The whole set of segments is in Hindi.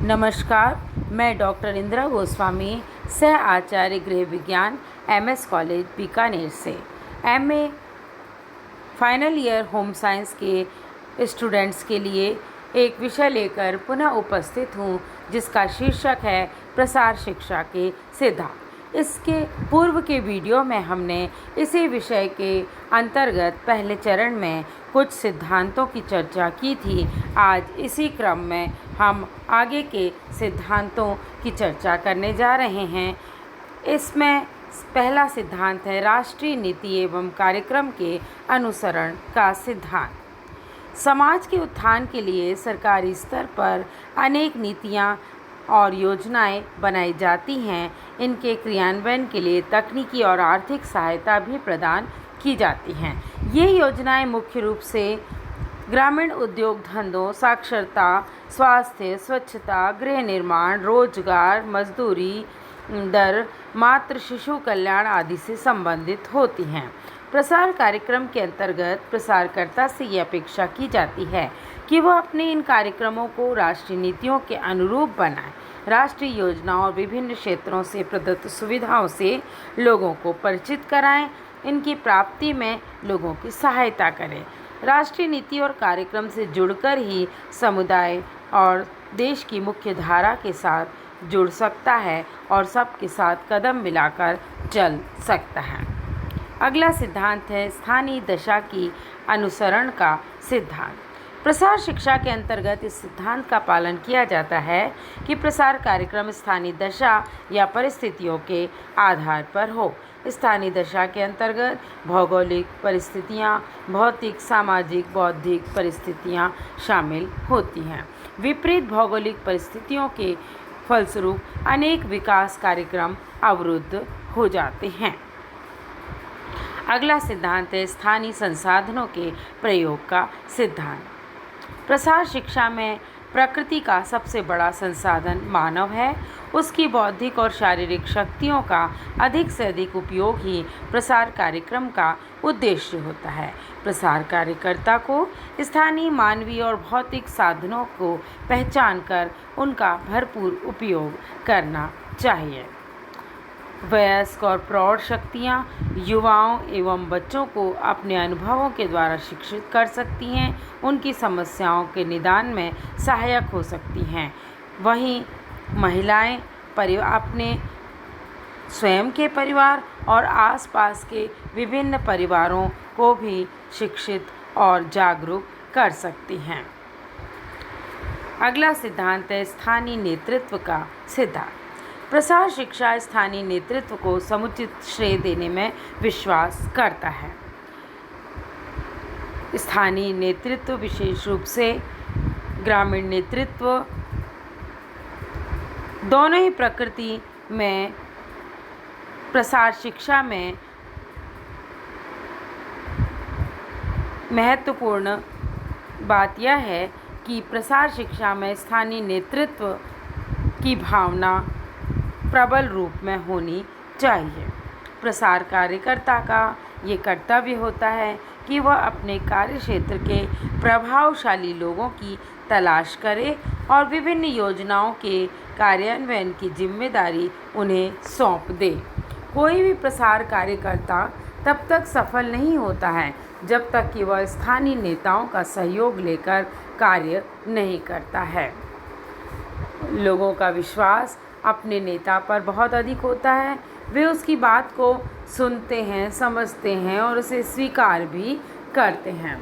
नमस्कार, मैं डॉक्टर इंदिरा गोस्वामी, सह आचार्य गृह विज्ञान, एमएस कॉलेज बीकानेर से MA final year home science के स्टूडेंट्स के लिए एक विषय लेकर पुनः उपस्थित हूँ, जिसका शीर्षक है प्रसार शिक्षा के सिद्धांत। इसके पूर्व के वीडियो में हमने इसी विषय के अंतर्गत पहले चरण में कुछ सिद्धांतों की चर्चा की थी। आज इसी क्रम में हम आगे के सिद्धांतों की चर्चा करने जा रहे हैं। इसमें पहला सिद्धांत है राष्ट्रीय नीति एवं कार्यक्रम के अनुसरण का सिद्धांत। समाज के उत्थान के लिए सरकारी स्तर पर अनेक नीतियाँ और योजनाएं बनाई जाती हैं। इनके क्रियान्वयन के लिए तकनीकी और आर्थिक सहायता भी प्रदान की जाती हैं। ये योजनाएं मुख्य रूप से ग्रामीण उद्योग धंधों, साक्षरता, स्वास्थ्य, स्वच्छता, गृह निर्माण, रोजगार, मजदूरी दर, मातृ शिशु कल्याण आदि से संबंधित होती हैं। प्रसार कार्यक्रम के अंतर्गत प्रसारकर्ता से ये अपेक्षा की जाती है कि वह अपने इन कार्यक्रमों को राष्ट्रीय नीतियों के अनुरूप बनाएं, राष्ट्रीय योजनाओं और विभिन्न क्षेत्रों से प्रदत्त सुविधाओं से लोगों को परिचित कराएं, इनकी प्राप्ति में लोगों की सहायता करें। राष्ट्रीय नीति और कार्यक्रम से जुड़कर ही समुदाय और देश की मुख्य धारा के साथ जुड़ सकता है और सबके साथ कदम मिलाकर चल सकता है। अगला सिद्धांत है स्थानीय दशा की अनुसरण का सिद्धांत। प्रसार शिक्षा के अंतर्गत इस सिद्धांत का पालन किया जाता है कि प्रसार कार्यक्रम स्थानीय दशा या परिस्थितियों के आधार पर हो। स्थानीय दशा के अंतर्गत भौगोलिक परिस्थितियाँ, भौतिक, सामाजिक, बौद्धिक परिस्थितियाँ शामिल होती हैं। विपरीत भौगोलिक परिस्थितियों के फलस्वरूप अनेक विकास कार्यक्रम अवरुद्ध हो जाते हैं। अगला सिद्धांत है स्थानीय संसाधनों के प्रयोग का सिद्धांत। प्रसार शिक्षा में प्रकृति का सबसे बड़ा संसाधन मानव है। उसकी बौद्धिक और शारीरिक शक्तियों का अधिक से अधिक उपयोग ही प्रसार कार्यक्रम का उद्देश्य होता है। प्रसार कार्यकर्ता को स्थानीय मानवीय और भौतिक साधनों को पहचान कर उनका भरपूर उपयोग करना चाहिए। वयस्क और प्रौढ़ शक्तियाँ युवाओं एवं बच्चों को अपने अनुभवों के द्वारा शिक्षित कर सकती हैं, उनकी समस्याओं के निदान में सहायक हो सकती हैं। वहीं महिलाएं अपने स्वयं के परिवार और आसपास के विभिन्न परिवारों को भी शिक्षित और जागरूक कर सकती हैं। अगला सिद्धांत है स्थानीय नेतृत्व का सिद्धांत। प्रसार शिक्षा स्थानीय नेतृत्व को समुचित श्रेय देने में विश्वास करता है। स्थानीय नेतृत्व विशेष रूप से ग्रामीण नेतृत्व दोनों ही प्रकृति में प्रसार शिक्षा में महत्वपूर्ण बात यह है कि प्रसार शिक्षा में स्थानीय नेतृत्व की भावना प्रबल रूप में होनी चाहिए। प्रसार कार्यकर्ता का ये कर्तव्य होता है कि वह अपने कार्य क्षेत्र के प्रभावशाली लोगों की तलाश करे और विभिन्न योजनाओं के कार्यान्वयन की जिम्मेदारी उन्हें सौंप दे। कोई भी प्रसार कार्यकर्ता तब तक सफल नहीं होता है जब तक कि वह स्थानीय नेताओं का सहयोग लेकर कार्य नहीं करता है। लोगों का विश्वास अपने नेता पर बहुत अधिक होता है। वे उसकी बात को सुनते हैं, समझते हैं और उसे स्वीकार भी करते हैं।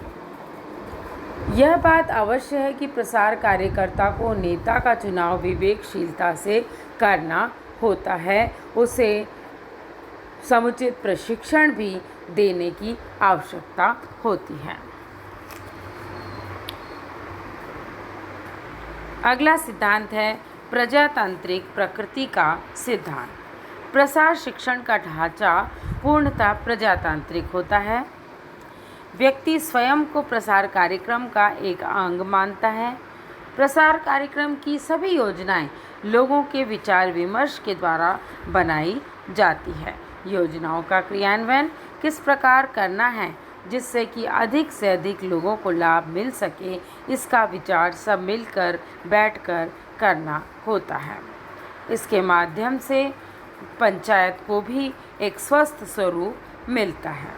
यह बात अवश्य है कि प्रसार कार्यकर्ता को नेता का चुनाव विवेकशीलता से करना होता है। उसे समुचित प्रशिक्षण भी देने की आवश्यकता होती है। अगला सिद्धांत है प्रजातांत्रिक प्रकृति का सिद्धांत। प्रसार शिक्षण का ढांचा पूर्णतः प्रजातांत्रिक होता है। व्यक्ति स्वयं को प्रसार कार्यक्रम का एक अंग मानता है। प्रसार कार्यक्रम की सभी योजनाएं लोगों के विचार विमर्श के द्वारा बनाई जाती है। योजनाओं का क्रियान्वयन किस प्रकार करना है जिससे कि अधिक से अधिक लोगों को लाभ मिल सके, इसका विचार सब मिलकर बैठकर करना होता है। इसके माध्यम से पंचायत को भी एक स्वस्थ स्वरूप मिलता है।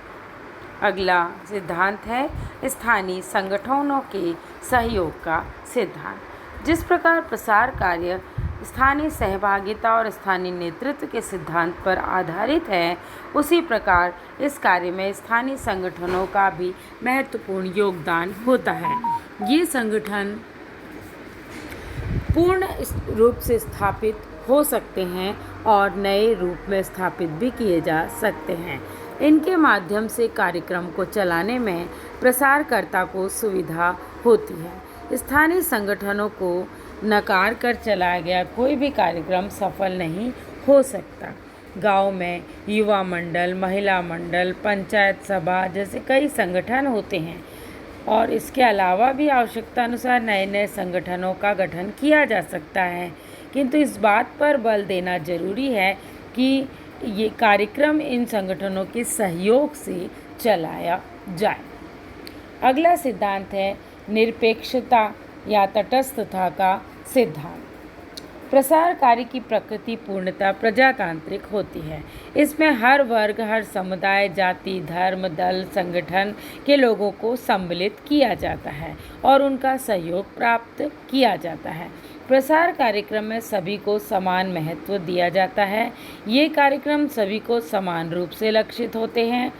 अगला सिद्धांत है स्थानीय संगठनों के सहयोग का सिद्धांत। जिस प्रकार प्रसार कार्य स्थानीय सहभागिता और स्थानीय नेतृत्व के सिद्धांत पर आधारित है, उसी प्रकार इस कार्य में स्थानीय संगठनों का भी महत्वपूर्ण योगदान होता है। ये संगठन पूर्ण रूप से स्थापित हो सकते हैं और नए रूप में स्थापित भी किए जा सकते हैं। इनके माध्यम से कार्यक्रम को चलाने में प्रसारकर्ता को सुविधा होती है। स्थानीय संगठनों को नकार कर चलाया गया कोई भी कार्यक्रम सफल नहीं हो सकता। गांव में युवा मंडल, महिला मंडल, पंचायत सभा जैसे कई संगठन होते हैं और इसके अलावा भी आवश्यकता अनुसार नए नए संगठनों का गठन किया जा सकता है, किंतु इस बात पर बल देना जरूरी है कि ये कार्यक्रम इन संगठनों के सहयोग से चलाया जाए। अगला सिद्धांत है निरपेक्षता या तटस्थता का सिद्धांत। प्रसार कार्य की प्रकृति पूर्णतः प्रजातांत्रिक होती है। इसमें हर वर्ग, हर समुदाय, जाति, धर्म, दल, संगठन के लोगों को सम्मिलित किया जाता है और उनका सहयोग प्राप्त किया जाता है। प्रसार कार्यक्रम में सभी को समान महत्व दिया जाता है। ये कार्यक्रम सभी को समान रूप से लक्षित होते हैं।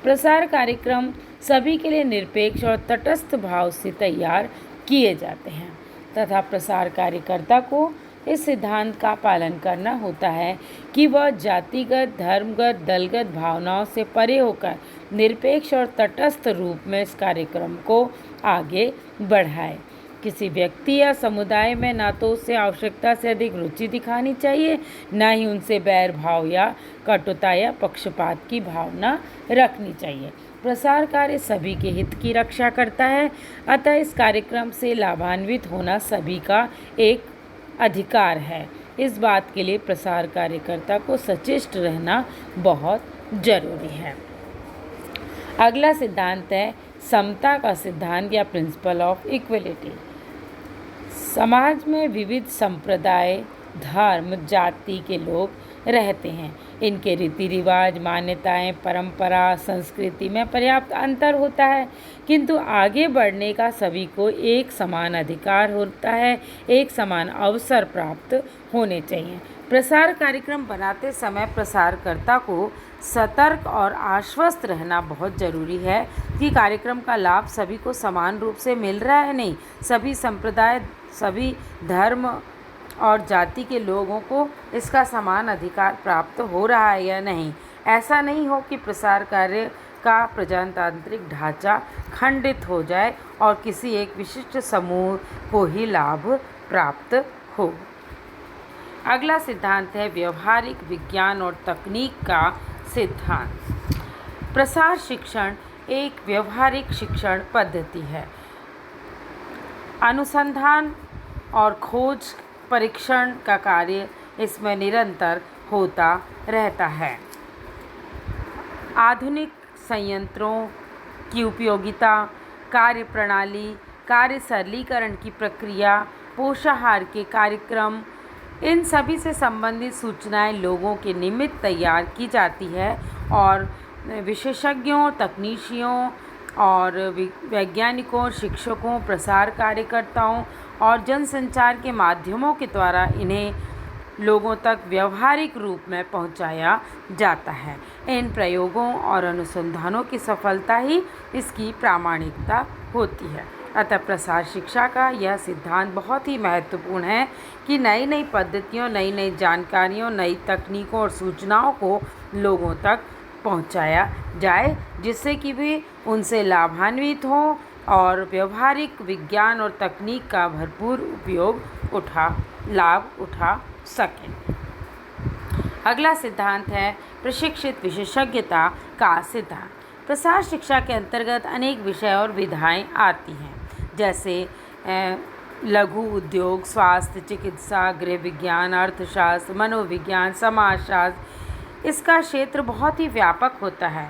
प्रसार कार्यक्रम सभी के लिए निरपेक्ष और तटस्थ भाव से तैयार किए जाते हैं तथा प्रसार कार्यकर्ता को इस सिद्धांत का पालन करना होता है कि वह जातिगत, धर्मगत, दलगत भावनाओं से परे होकर निरपेक्ष और तटस्थ रूप में इस कार्यक्रम को आगे बढ़ाए। किसी व्यक्ति या समुदाय में ना तो उसे आवश्यकता से अधिक रुचि दिखानी चाहिए, ना ही उनसे बैर भाव या कटुता या पक्षपात की भावना रखनी चाहिए। प्रसार कार्य सभी के हित की रक्षा करता है, अतः इस कार्यक्रम से लाभान्वित होना सभी का एक अधिकार है। इस बात के लिए प्रसार कार्यकर्ता को सचेष्ट रहना बहुत जरूरी है। अगला सिद्धांत है समता का सिद्धांत या प्रिंसिपल ऑफ इक्वलिटी। समाज में विविध संप्रदाय, धर्म, जाति के लोग रहते हैं। इनके रीति रिवाज, मान्यताएं, परंपरा, संस्कृति में पर्याप्त अंतर होता है, किंतु आगे बढ़ने का सभी को एक समान अधिकार होता है, एक समान अवसर प्राप्त होने चाहिए। प्रसार कार्यक्रम बनाते समय प्रसारकर्ता को सतर्क और आश्वस्त रहना बहुत ज़रूरी है कि कार्यक्रम का लाभ सभी को समान रूप से मिल रहा है, नहीं सभी संप्रदाय, सभी धर्म और जाति के लोगों को इसका समान अधिकार प्राप्त हो रहा है या नहीं। ऐसा नहीं हो कि प्रसार कार्य का प्रजातांत्रिक ढांचा खंडित हो जाए और किसी एक विशिष्ट समूह को ही लाभ प्राप्त हो। अगला सिद्धांत है व्यवहारिक विज्ञान और तकनीक का सिद्धांत। प्रसार शिक्षण एक व्यवहारिक शिक्षण पद्धति है। अनुसंधान और खोज परीक्षण का कार्य इसमें निरंतर होता रहता है। आधुनिक संयंत्रों की उपयोगिता, कार्य प्रणाली, कार्य सरलीकरण की प्रक्रिया, पोषाहार के कार्यक्रम, इन सभी से संबंधित सूचनाएं लोगों के निमित्त तैयार की जाती है और विशेषज्ञों, तकनीशियों और वैज्ञानिकों, शिक्षकों, प्रसार कार्यकर्ताओं और जनसंचार के माध्यमों के द्वारा इन्हें लोगों तक व्यवहारिक रूप में पहुंचाया जाता है। इन प्रयोगों और अनुसंधानों की सफलता ही इसकी प्रामाणिकता होती है। अतः प्रसार शिक्षा का यह सिद्धांत बहुत ही महत्वपूर्ण है कि नई नई पद्धतियों, नई नई जानकारियों, नई तकनीकों और सूचनाओं को लोगों तक पहुंचाया जाए, जिससे कि वे उनसे लाभान्वित हों और व्यवहारिक विज्ञान और तकनीक का भरपूर लाभ उठा सकें। अगला सिद्धांत है प्रशिक्षित विशेषज्ञता का सिद्धांत। प्रसार शिक्षा के अंतर्गत अनेक विषय और विधाएं आती हैं, जैसे लघु उद्योग, स्वास्थ्य, चिकित्सा, गृह विज्ञान, अर्थशास्त्र, मनोविज्ञान, समाजशास्त्र। इसका क्षेत्र बहुत ही व्यापक होता है।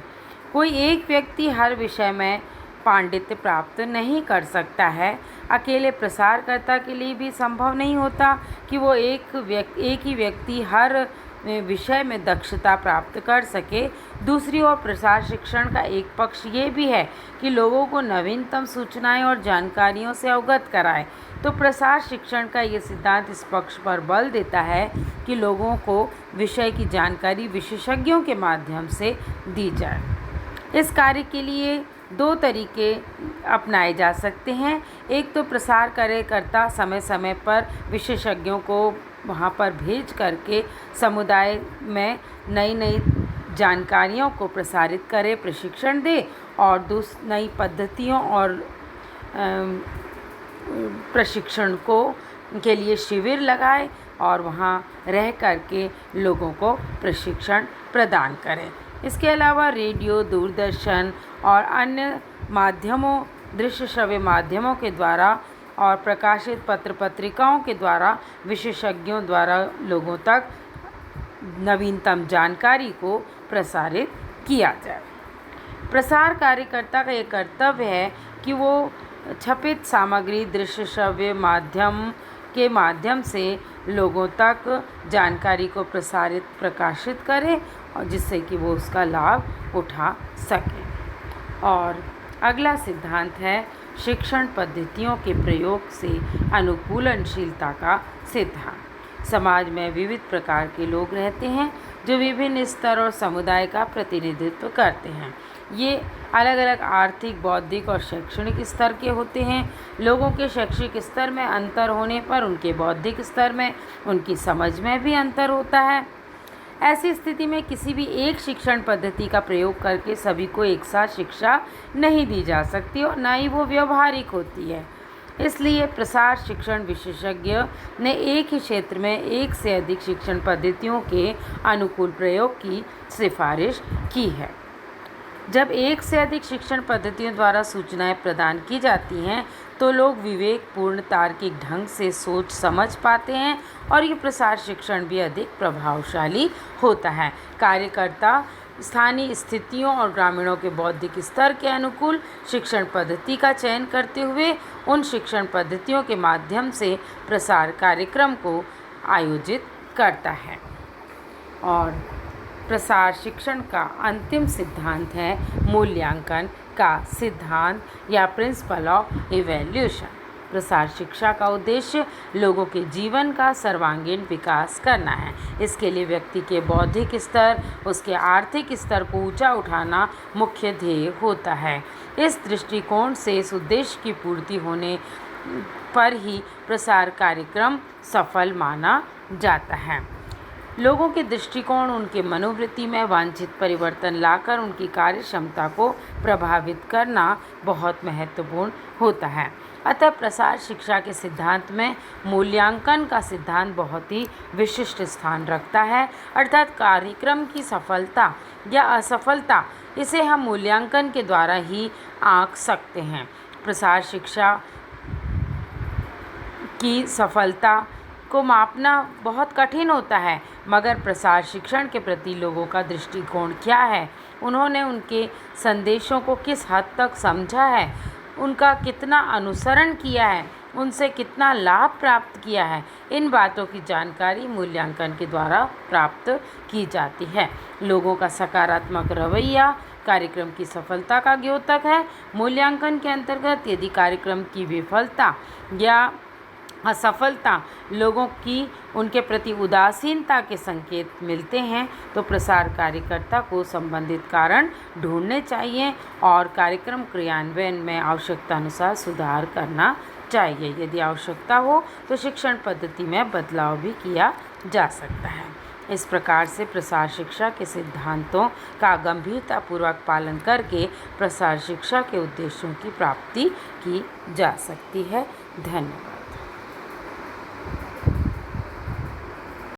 कोई एक व्यक्ति हर विषय में पांडित्य प्राप्त नहीं कर सकता है। अकेले प्रसारकर्ता के लिए भी संभव नहीं होता कि वो एक ही व्यक्ति हर विषय में दक्षता प्राप्त कर सके। दूसरी ओर प्रसार शिक्षण का एक पक्ष ये भी है कि लोगों को नवीनतम सूचनाएं और जानकारियों से अवगत कराए। तो प्रसार शिक्षण का ये सिद्धांत इस पक्ष पर बल देता है कि लोगों को विषय की जानकारी विशेषज्ञों के माध्यम से दी जाए। इस कार्य के लिए दो तरीके अपनाए जा सकते हैं। एक तो प्रसार कार्यकर्ता समय समय पर विशेषज्ञों को वहाँ पर भेज करके समुदाय में नई नई जानकारियों को प्रसारित करे, प्रशिक्षण दे और नई पद्धतियों और प्रशिक्षण के लिए शिविर लगाए और वहाँ रह करके लोगों को प्रशिक्षण प्रदान करें। इसके अलावा रेडियो, दूरदर्शन और अन्य माध्यमों, दृश्य श्रव्य माध्यमों के द्वारा और प्रकाशित पत्र पत्रिकाओं के द्वारा विशेषज्ञों द्वारा लोगों तक नवीनतम जानकारी को प्रसारित किया जाए। प्रसार कार्यकर्ता का ये कर्तव्य है कि वो छपित सामग्री दृश्य श्रव्य माध्यम के माध्यम से लोगों तक जानकारी को प्रकाशित करे और जिससे कि वो उसका लाभ उठा सके। और अगला सिद्धांत है शिक्षण पद्धतियों के प्रयोग से अनुकूलनशीलता का सिद्धांत। समाज में विविध प्रकार के लोग रहते हैं जो विभिन्न स्तर और समुदाय का प्रतिनिधित्व करते हैं। ये अलग अलग आर्थिक, बौद्धिक और शैक्षणिक स्तर के होते हैं। लोगों के शैक्षिक स्तर में अंतर होने पर उनके बौद्धिक स्तर में, उनकी समझ में भी अंतर होता है। ऐसी स्थिति में किसी भी एक शिक्षण पद्धति का प्रयोग करके सभी को एक साथ शिक्षा नहीं दी जा सकती और ना ही वो व्यवहारिक होती है। इसलिए प्रसार शिक्षण विशेषज्ञ ने एक ही क्षेत्र में एक से अधिक शिक्षण पद्धतियों के अनुकूल प्रयोग की सिफारिश की है। जब एक से अधिक शिक्षण पद्धतियों द्वारा सूचनाएं प्रदान की जाती हैं तो लोग विवेकपूर्ण तार्किक ढंग से सोच समझ पाते हैं और ये प्रसार शिक्षण भी अधिक प्रभावशाली होता है। कार्यकर्ता स्थानीय स्थितियों और ग्रामीणों के बौद्धिक स्तर के अनुकूल शिक्षण पद्धति का चयन करते हुए उन शिक्षण पद्धतियों के माध्यम से प्रसार कार्यक्रम को आयोजित करता है। और प्रसार शिक्षण का अंतिम सिद्धांत है मूल्यांकन का सिद्धांत या प्रिंसिपल ऑफ इवैल्यूएशन। प्रसार शिक्षा का उद्देश्य लोगों के जीवन का सर्वांगीण विकास करना है। इसके लिए व्यक्ति के बौद्धिक स्तर, उसके आर्थिक स्तर को ऊंचा उठाना मुख्य ध्येय होता है। इस दृष्टिकोण से इस उद्देश्य की पूर्ति होने पर ही प्रसार कार्यक्रम सफल माना जाता है। लोगों के दृष्टिकोण उनके मनोवृत्ति में वांछित परिवर्तन लाकर उनकी कार्य क्षमता को प्रभावित करना बहुत महत्वपूर्ण होता है। अतः प्रसार शिक्षा के सिद्धांत में मूल्यांकन का सिद्धांत बहुत ही विशिष्ट स्थान रखता है। अर्थात कार्यक्रम की सफलता या असफलता इसे हम मूल्यांकन के द्वारा ही आंक सकते हैं। प्रसार शिक्षा की सफलता को मापना बहुत कठिन होता है, मगर प्रसार शिक्षण के प्रति लोगों का दृष्टिकोण क्या है, उन्होंने उनके संदेशों को किस हद तक समझा है, उनका कितना अनुसरण किया है, उनसे कितना लाभ प्राप्त किया है, इन बातों की जानकारी मूल्यांकन के द्वारा प्राप्त की जाती है। लोगों का सकारात्मक रवैया कार्यक्रम की सफलता का द्योतक है। मूल्यांकन के अंतर्गत यदि कार्यक्रम की विफलता या असफलता लोगों की उनके प्रति उदासीनता के संकेत मिलते हैं तो प्रसार कार्यकर्ता को संबंधित कारण ढूंढने चाहिए और कार्यक्रम क्रियान्वयन में आवश्यकता अनुसार सुधार करना चाहिए। यदि आवश्यकता हो तो शिक्षण पद्धति में बदलाव भी किया जा सकता है। इस प्रकार से प्रसार शिक्षा के सिद्धांतों का गंभीरतापूर्वक पालन करके प्रसार शिक्षा के उद्देश्यों की प्राप्ति की जा सकती है। धन्यवाद।